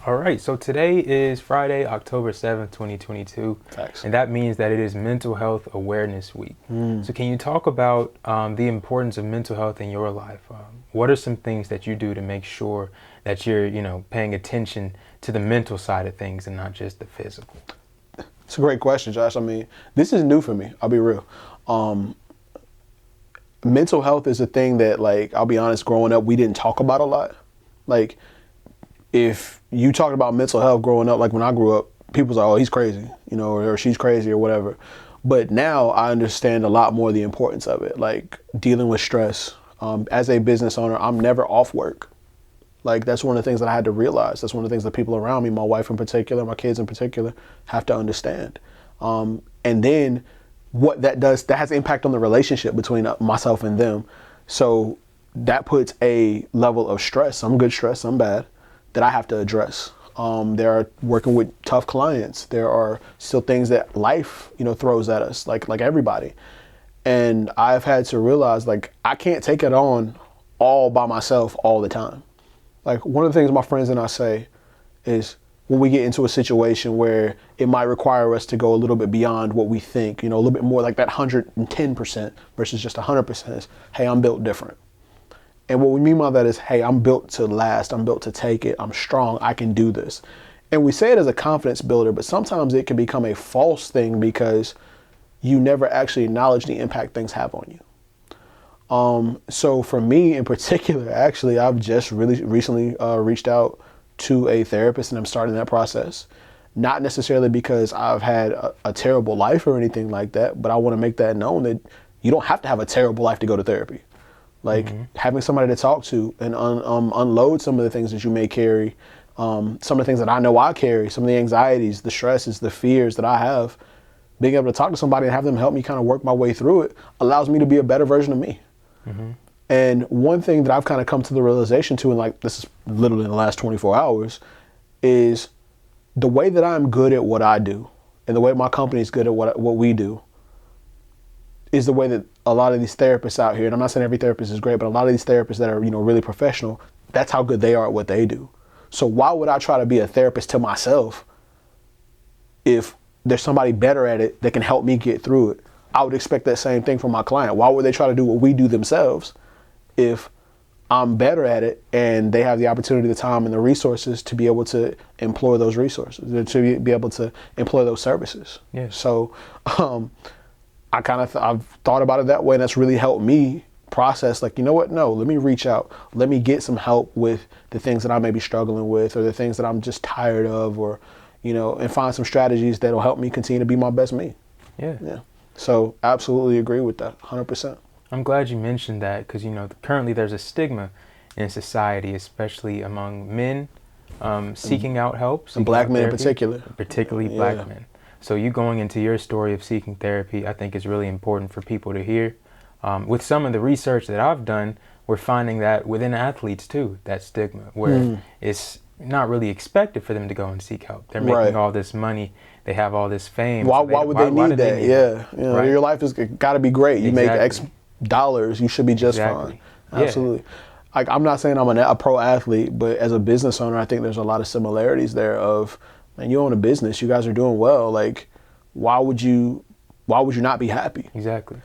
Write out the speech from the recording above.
All right, so today is Friday, October 7th, 2022. Facts. And that means that it is Mental Health Awareness Week. So can you talk about the importance of mental health in your life? What are some things that you do to make sure that you're, paying attention to the mental side of things and not just the physical? It's a great question, Josh. I mean, this is new for me. I'll be real. Mental health is a thing that, I'll be honest, growing up, we didn't talk about a lot. If you talked about mental health growing up, like when I grew up, people was like, oh, he's crazy, or she's crazy or whatever. But now I understand a lot more the importance of it, like dealing with stress. As a business owner, I'm never off work. That's one of the things that I had to realize. That's one of the things that people around me, my wife in particular, my kids in particular, have to understand. And then what that does, that has impact on the relationship between myself and them. So that puts a level of stress, some good stress, some bad, that I have to address. There are working with tough clients. There are still things that life, throws at us, like everybody. And I've had to realize, I can't take it on all by myself all the time. One of the things my friends and I say is when we get into a situation where it might require us to go a little bit beyond what we think, a little bit more like that 110% versus just 100% is, hey, I'm built different. And what we mean by that is, hey, I'm built to last. I'm built to take it. I'm strong. I can do this. And we say it as a confidence builder, but sometimes it can become a false thing because you never actually acknowledge the impact things have on you. So for me in particular, actually, I've just really recently reached out to a therapist, and I'm starting that process. Not necessarily because I've had a terrible life or anything like that, but I want to make that known that you don't have to have a terrible life to go to therapy. Having somebody to talk to and unload some of the things that you may carry, some of the things that I know I carry, some of the anxieties, the stresses, the fears that I have, being able to talk to somebody and have them help me kind of work my way through it allows me to be a better version of me. And one thing that I've kind of come to the realization to, and this is literally in the last 24 hours, is the way that I'm good at what I do and the way my company is good at what we do is the way that a lot of these therapists out here, and I'm not saying every therapist is great, but a lot of these therapists that are, really professional, that's how good they are at what they do. So why would I try to be a therapist to myself if there's somebody better at it that can help me get through it? I would expect that same thing from my client. Why would they try to do what we do themselves if I'm better at it and they have the opportunity, the time, and the resources to be able to employ those resources, to be able to employ those services? Yeah. So I've thought about it that way, and that's really helped me process, no, let me reach out. Let me get some help with the things that I may be struggling with or the things that I'm just tired of, or, and find some strategies that'll help me continue to be my best me. Yeah. So absolutely agree with that, 100%. I'm glad you mentioned that because, currently there's a stigma in society, especially among men seeking out help. And black men in therapy, particular. Particularly black men. So you going into your story of seeking therapy, I think is really important for people to hear. With some of the research that I've done, we're finding that within athletes too, that stigma, where it's not really expected for them to go and seek help. They're making all this money. They have all this fame. Why would they need that? Right? Your life has got to be great. You make X dollars, you should be just fine. Absolutely. I'm not saying I'm a pro athlete, but as a business owner, I think there's a lot of similarities there of, man, you own a business, you guys are doing well. Why would you not be happy? Exactly.